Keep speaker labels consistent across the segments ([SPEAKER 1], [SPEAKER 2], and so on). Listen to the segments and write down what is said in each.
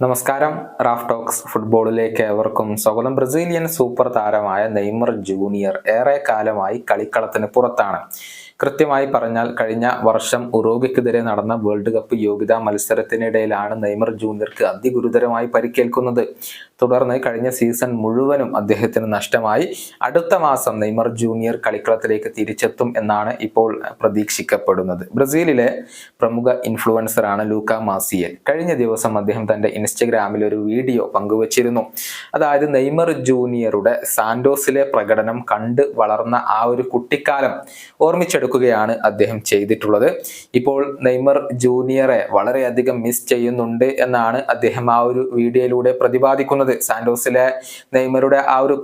[SPEAKER 1] നമസ്കാരം. Raf talks ഫുട്ബോളിലേക്ക് ഏവർക്കും സ്വാഗതം. ബ്രസീലിയൻ സൂപ്പർ താരമായ നെയ്മർ ജൂനിയർ ഏറെ കാലമായി കളിക്കളത്തിന് പുറത്താണ്. കൃത്യമായി പറഞ്ഞാൽ കഴിഞ്ഞ വർഷം ഉറുഗ്വേക്കെതിരെ നടന്ന വേൾഡ് കപ്പ് യോഗ്യതാ മത്സരത്തിനിടയിലാണ് നെയ്മർ ജൂനിയർക്ക് അതിഗുരുതരമായി പരിക്കേൽക്കുന്നത്. തുടർന്ന് കഴിഞ്ഞ സീസൺ മുഴുവനും അദ്ദേഹത്തിന് നഷ്ടമായി. അടുത്ത മാസം നെയ്മർ ജൂനിയർ കളിക്കളത്തിലേക്ക് തിരിച്ചെത്തും എന്നാണ് ഇപ്പോൾ പ്രതീക്ഷിക്കപ്പെടുന്നത്. ബ്രസീലിലെ പ്രമുഖ ഇൻഫ്ലുവൻസറാണ് ലൂക്ക മാസിയൽ. കഴിഞ്ഞ ദിവസം അദ്ദേഹം തന്റെ ഇൻസ്റ്റഗ്രാമിൽ ഒരു വീഡിയോ പങ്കുവച്ചിരുന്നു. അതായത് നെയ്മർ ജൂനിയറുടെ സാന്റോസിലെ പ്രകടനം കണ്ട് വളർന്ന ആ ഒരു കുട്ടിക്കാലം ഓർമ്മിച്ചെടുക്കുകയാണ് അദ്ദേഹം ചെയ്തിട്ടുള്ളത്. ഇപ്പോൾ നെയ്മർ ജൂനിയറെ വളരെയധികം മിസ് ചെയ്യുന്നുണ്ട് എന്നാണ് അദ്ദേഹം ആ ഒരു വീഡിയോയിലൂടെ പ്രതിപാദിക്കുന്നത്. സാന്റോസിലെ നെയ്മറുടെ ആ ഒരു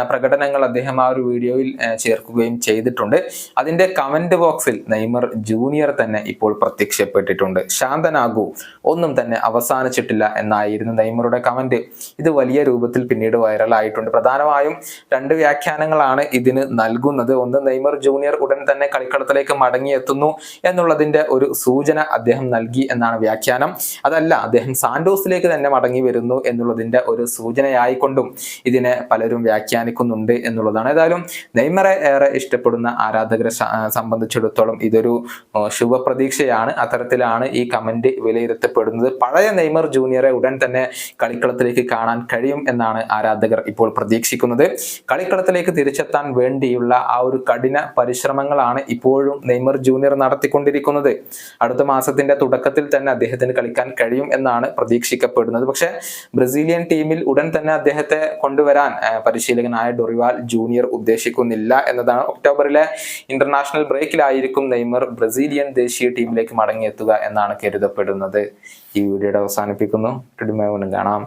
[SPEAKER 1] പ്രകടനങ്ങൾ അദ്ദേഹം ആ ഒരു വീഡിയോയിൽ ചേർക്കുകയും ചെയ്തിട്ടുണ്ട്. അതിന്റെ കമന്റ് ബോക്സിൽ നെയ്മർ ജൂനിയർ തന്നെ ഇപ്പോൾ പ്രത്യക്ഷപ്പെട്ടിട്ടുണ്ട്. ശാന്തനാകൂ, ഒന്നും തന്നെ അവസാനിച്ചിട്ടില്ല എന്നായിരുന്നു നെയ്മറുടെ കമന്റ്. ഇത് വലിയ രൂപത്തിൽ പിന്നീട് വൈറലായിട്ടുണ്ട്. പ്രധാനമായും രണ്ട് വ്യാഖ്യാനങ്ങളാണ് ഇതിന് നൽകുന്നത്. ഒന്ന്, നെയ്മർ ജൂനിയർ ഉടൻ തന്നെ കളിക്കളത്തിലേക്ക് മടങ്ങിയെത്തുന്നു എന്നുള്ളതിന്റെ ഒരു സൂചന അദ്ദേഹം നൽകി എന്നാണ് വ്യാഖ്യാനം. അതല്ല, അദ്ദേഹം സാന്റോസിലേക്ക് തന്നെ മടങ്ങി വരുന്നു എന്നുള്ളതിന്റെ ഒരു സൂചനയായിക്കൊണ്ടും ഇതിനെ പലരും വ്യാഖ്യാനിക്കുന്നുണ്ട് എന്നുള്ളതാണ്. ഏതായാലും നെയ്മറെ ഏറെ ഇഷ്ടപ്പെടുന്ന ആരാധകരെ സംബന്ധിച്ചിടത്തോളം ഇതൊരു ശുഭപ്രതീക്ഷയാണ്. അത്തരത്തിലാണ് ഈ കമന്റ് വിലയിരുത്തപ്പെടുന്നത്. പഴയ നെയ്മർ ജൂനിയറെ ഉടൻ തന്നെ കളിക്കളത്തിലേക്ക് കാണാൻ കഴിയും എന്നാണ് ആരാധകർ ഇപ്പോൾ പ്രതീക്ഷിക്കുന്നത്. കളിക്കളത്തിലേക്ക് തിരിച്ചെത്താൻ വേണ്ടിയുള്ള ആ ഒരു കഠിന പരിശ്രമങ്ങളാണ് ഇപ്പോഴും നെയ്മർ ജൂനിയർ നടത്തിക്കൊണ്ടിരിക്കുന്നത്. അടുത്ത മാസത്തിന്റെ തുടക്കത്തിൽ തന്നെ അദ്ദേഹത്തിന് കളിക്കാൻ കഴിയും എന്നാണ് പ്രതീക്ഷിക്കപ്പെടുന്നത്. പക്ഷെ ബ്രസീലിയൻ ടീമിൽ ഉടൻ തന്നെ അദ്ദേഹത്തെ കൊണ്ടുവരാൻ പരിശീലകനായ ഡൊറിവാൽ ജൂനിയർ ഉദ്ദേശിക്കുന്നില്ല എന്നതാണ്. ഒക്ടോബറിലെ ഇന്റർനാഷണൽ ബ്രേക്കിലായിരിക്കും നെയ്മർ ബ്രസീലിയൻ ദേശീയ ടീമിലേക്ക് മടങ്ങിയെത്തുക എന്നാണ് കരുതപ്പെടുന്നത്. ഈ വീഡിയോയുടെ അവസാനിപ്പിക്കുന്നു. കാണാം.